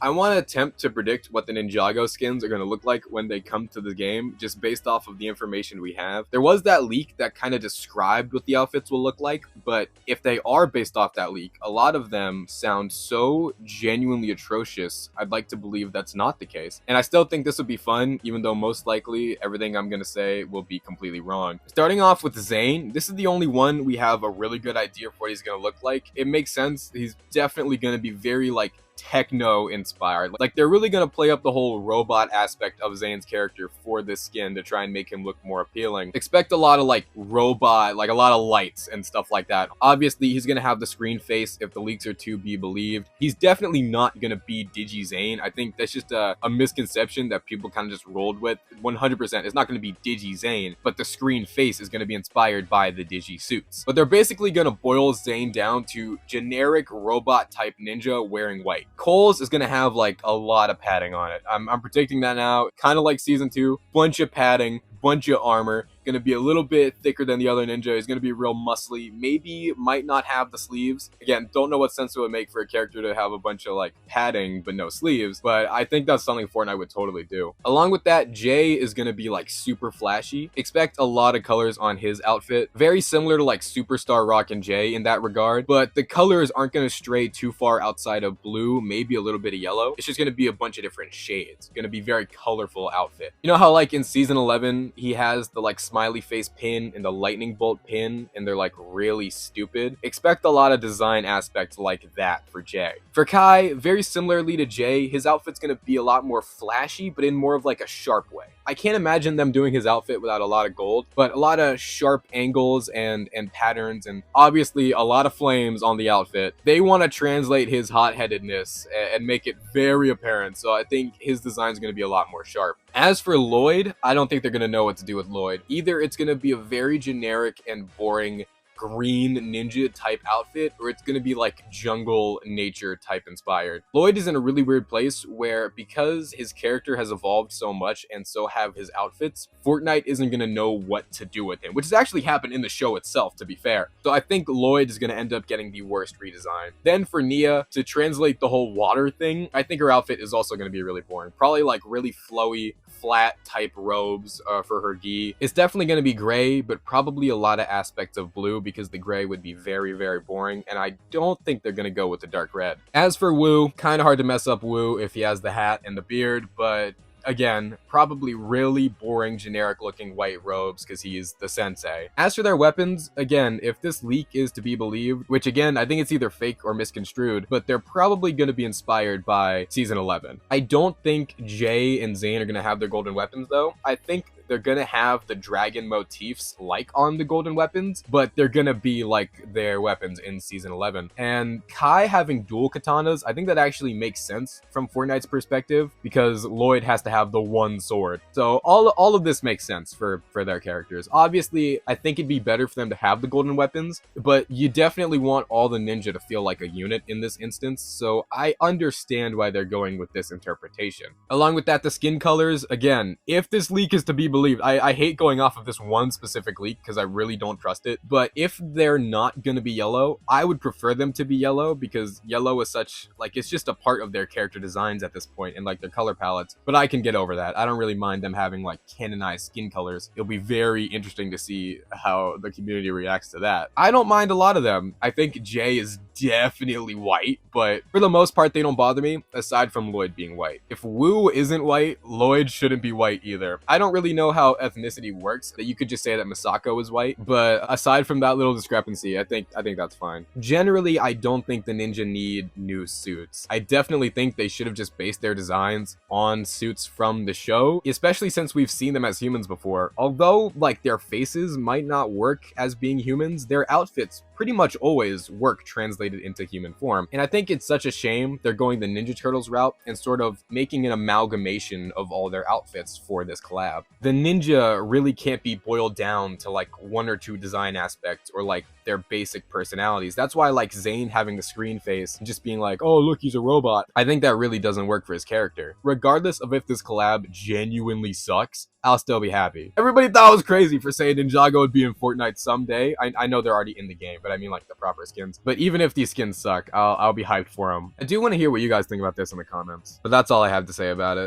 I want to attempt to predict what the Ninjago skins are going to look like when they come to the game, just based off of the information we have. There was that leak that kind of described what the outfits will look like, but if they are based off that leak, a lot of them sound so genuinely atrocious, I'd like to believe that's not the case. And I still think this would be fun, even though most likely everything I'm going to say will be completely wrong. Starting off with Zane, this is the only one we have a really good idea of what he's going to look like. It makes sense. He's definitely going to be very like techno inspired. Like they're really going to play up the whole robot aspect of Zane's character for this skin to try and make him look more appealing. Expect a lot of like robot, like a lot of lights and stuff like that. Obviously he's going to have the screen face if the leaks are to be believed. He's definitely not going to be Digi Zane. I think that's just a misconception that people kind of just rolled with. 100% it's not going to be Digi Zane, but the screen face is going to be inspired by the Digi suits. But they're basically going to boil Zane down to generic robot type ninja wearing white. Cole's is going to have like a lot of padding on it. I'm predicting that now, kind of like season 2, bunch of padding, bunch of armor, going to be a little bit thicker than the other ninja. He's going to be real muscly, maybe might not have the sleeves. Again, don't know what sense it would make for a character to have a bunch of like padding but no sleeves, but I think that's something Fortnite would totally do. Along with that, Jay is going to be like super flashy. Expect a lot of colors on his outfit, very similar to like Superstar Rock and Jay in that regard, but the colors aren't going to stray too far outside of blue, maybe a little bit of yellow. It's just going to be a bunch of different shades. Going to be very colorful outfit. You know how like in season 11 he has the like smiley face pin and the lightning bolt pin, and they're like really stupid? Expect a lot of design aspects like that for Jay. For Kai, very similarly to Jay, his outfit's going to be a lot more flashy, but in more of like a sharp way. I can't imagine them doing his outfit without a lot of gold, but a lot of sharp angles and patterns, and obviously a lot of flames on the outfit. They want to translate his hot-headedness and make it very apparent, so I think his design is going to be a lot more sharp. As for Lloyd, I don't think they're going to know what to do with Lloyd. Either it's going to be a very generic and boring green ninja type outfit, or it's going to be like jungle nature type inspired. Lloyd is in a really weird place where, because his character has evolved so much and so have his outfits, Fortnite isn't going to know what to do with him, which has actually happened in the show itself, to be fair. So I think Lloyd is going to end up getting the worst redesign. Then for Nia, to translate the whole water thing, I think her outfit is also going to be really boring. Probably like really flowy, flat type robes for her gi. It's definitely going to be gray, but probably a lot of aspects of blue, because the gray would be very, very boring, and I don't think they're going to go with the dark red. As for Wu, kind of hard to mess up Wu if he has the hat and the beard, but again, probably really boring, generic looking white robes because he's the sensei. As for their weapons, again, if this leak is to be believed, which again, I think it's either fake or misconstrued, but they're probably going to be inspired by season 11. I don't think Jay and Zane are going to have their golden weapons though. I think they're gonna have the dragon motifs like on the golden weapons, but they're gonna be like their weapons in season 11. And Kai having dual katanas, I think that actually makes sense from Fortnite's perspective, because Lloyd has to have the one sword. So all of this makes sense for their characters. Obviously, I think it'd be better for them to have the golden weapons, but you definitely want all the ninja to feel like a unit in this instance, so I understand why they're going with this interpretation. Along with that, the skin colors, again, if this leak is to be believed, I hate going off of this one specific leak because I really don't trust it, but if they're not gonna be yellow, I would prefer them to be yellow, because yellow is such, like, it's just a part of their character designs at this point and like their color palettes. But I can get over that. I don't really mind them having like canonized skin colors. It'll be very interesting to see how the community reacts to that. I don't mind a lot of them. I think Jay is definitely white, but for the most part they don't bother me, aside from Lloyd being white. If Wu isn't white, Lloyd shouldn't be white either. I don't really know how ethnicity works, that you could just say that Misako is white, but aside from that little discrepancy, I think that's fine. Generally, I don't think the ninja need new suits. I definitely think they should have just based their designs on suits from the show, especially since we've seen them as humans before. Although like their faces might not work as being humans, their outfits pretty much always work translated into human form. And I think it's such a shame they're going the Ninja Turtles route and sort of making an amalgamation of all their outfits for this collab. The ninja really can't be boiled down to like one or two design aspects or like their basic personalities. That's why like Zane having the screen face and just being like, oh look, he's a robot, I think that really doesn't work for his character. Regardless of if this collab genuinely sucks, I'll still be happy. Everybody thought I was crazy for saying Ninjago would be in Fortnite someday. I know they're already in the game, but I mean like the proper skins. But even if these skins suck, I'll be hyped for them. I do want to hear what you guys think about this in the comments. But that's all I have to say about it.